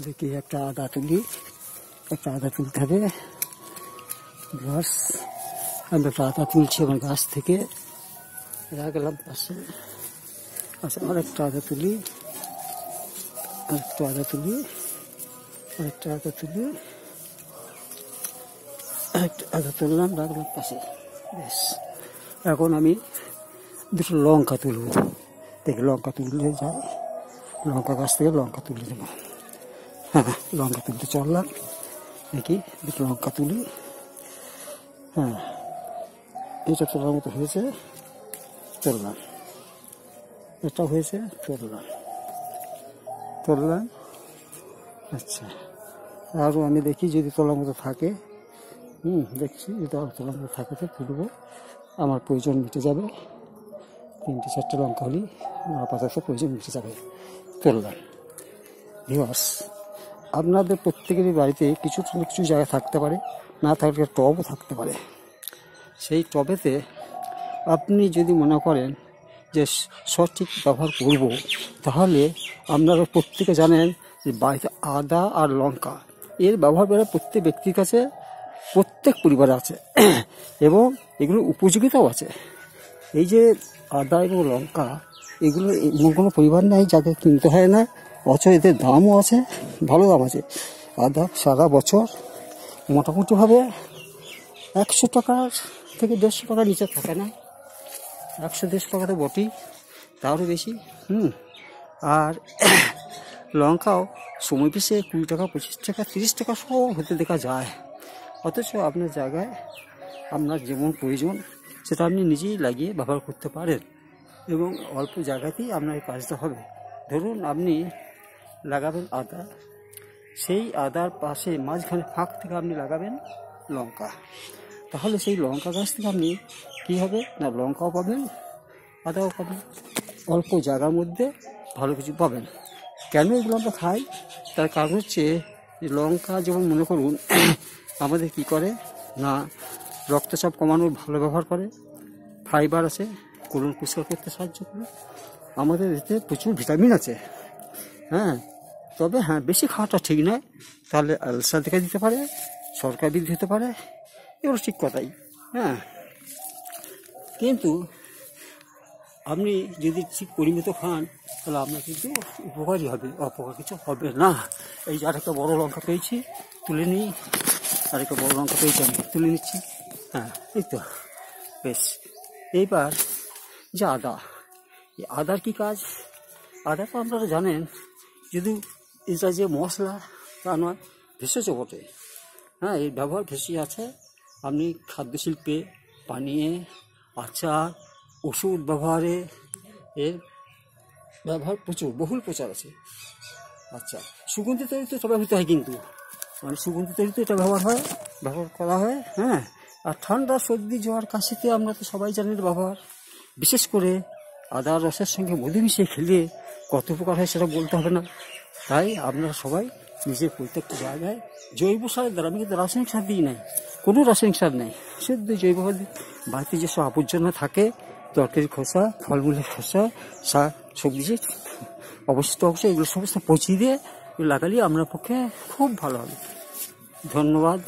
দেখি একটা আদা তুলি, একটা আদা তুলতে হবে। গাছ আমি একটা আদা তুলছি আমার গাছ থেকে, রাখলাম পাশে। আচ্ছা, আরেকটা আদা তুলি, আরেকটা আদা তুলি, আরেকটা আদা তুলি, আরেকটা আদা তুললাম, রাখলাম পাশে। বেশ, এখন আমি দুটো লঙ্কা তুলব। দেখি লঙ্কা তুললে যায়, লঙ্কা গাছ থেকে লঙ্কা তুলে দেবো। হ্যাঁ, লঙ্কা তুলতে চললাম। দেখি দুটো লঙ্কা তুলি। হ্যাঁ, এটা তোলার মতো হয়েছে, তুললাম। এটা হয়েছে, তুললাম। আচ্ছা, আরও আমি দেখি যদি তোলার মতো থাকে। দেখছি যদি আর তোলার মতো থাকে তো তুলবো, আমার প্রয়োজন মিটে যাবে। 3-4টে লঙ্কা হলেই আমার আপাতত প্রয়োজন মিটে যাবে। তুললাম। ভিউয়ার্স, আপনাদের প্রত্যেকেরই বাড়িতে কিছু না কিছু জায়গা থাকতে পারে, না থাকলে টবও থাকতে পারে। সেই টবেতে আপনি যদি মনে করেন যে সঠিক ব্যবহার করব, তাহলে আপনারা প্রত্যেকে জানেন যে বাড়িতে আদা আর লঙ্কা এর ব্যবহার প্রত্যেক ব্যক্তির কাছে, প্রত্যেক পরিবারে আছে এবং এগুলোর উপযোগিতাও আছে। এই যে আদা এবং লঙ্কা, এগুলো এমন কোনো পরিবার নেই যাকে কিনতে হয় না, অথচ এদের দামও আছে, ভালো দাম আছে। আদা সারা বছর মোটামুটিভাবে 100 টাকার থেকে 150 টাকার নিচে থাকে না, 100-150 টাকা তো বটেই, তারও বেশি। আর লঙ্কাও সময় পিছিয়ে 20 টাকা, 25 টাকা, 30 টাকা সব হতে দেখা যায়। অথচ আপনার জায়গায় আপনার যেমন প্রয়োজন সেটা আপনি নিজেই লাগিয়ে ব্যবহার করতে পারেন এবং অল্প জায়গাতেই আপনার এই কাজটা হবে। ধরুন আপনি লাগাবেন আদা, সেই আদার পাশে মাঝখানে ফাঁক থেকে আপনি লাগাবেন লঙ্কা। তাহলে সেই লঙ্কা গাছ থেকে আপনি কী হবে না, লঙ্কাও পাবেন, আদাও পাবেন, অল্প জায়গার মধ্যে ভালো কিছু পাবেন। কেন এগুলো আমরা খাই? তার কারণ হচ্ছে যে লঙ্কা যেমন মনে করুন আমাদের কি করে না, রক্তচাপ কমানোর ভালো ব্যবহার করে, ফাইবার আছে, কোলন পরিষ্কার করতে সাহায্য করে, আমাদের এতে প্রচুর ভিটামিন আছে। হ্যাঁ, তবে হ্যাঁ, বেশি খাওয়াটা ঠিক নয়, তাহলে আলসার দেখা দিতে পারে, সরকার বৃদ্ধি হতে পারে, এগুলো ঠিক কথাই। হ্যাঁ, কিন্তু আপনি যদি ঠিক পরিমিত খান তাহলে আপনার কিন্তু উপকারই হবে, অপকার কিছু হবে না। এই যে আরেকটা বড় লঙ্কা পেয়েছি, তুলে নিই। আরেকটা বড় লঙ্কা পেয়েছি, আমি তুলে নিচ্ছি। হ্যাঁ, এই তো বেশ। এইবার যে আদা, এই আদার কী কাজ? আদা তো আপনারা জানেন, যদি এটা যে মশলা তা নয়, ভেষজ বটে। হ্যাঁ, এর ব্যবহার বেশি আছে। আপনি খাদ্যশিল্পে, পানীয়ে, আচার, ওষুধ ব্যবহারে এর ব্যবহার প্রচুর, বহুল প্রচার আছে। আচ্ছা, সুগন্ধি তৈরিতে এটা ব্যবহৃত হয়, কিন্তু মানে সুগন্ধি তৈরিতে এটা ব্যবহার করা হয়। হ্যাঁ, আর ঠান্ডা, সর্দি, জ্বর, কাশিতে আমরা তো সবাই জানি ব্যবহার। বিশেষ করে আদার রসের সঙ্গে মধু মিশিয়ে খেলে কত উপকার হয় সেটা বলতে হবে না। তাই আপনারা সবাই নিজের প্রত্যেকটা জায়গায় জৈব সারের দ্বারা, আমি কিন্তু রাসায়নিক সার দিই নাই, কোনো রাসায়নিক সার নেই, শুধু জৈব সার। বাড়িতে যেসব আবর্জনা থাকে, তরকারির খোসা, ফলমূলের খোসা, সবজি অবশিষ্ট অংশ, এগুলো সমস্ত পচিয়ে দিয়ে লাগালে আপনার পক্ষে খুব ভালো হবে। ধন্যবাদ।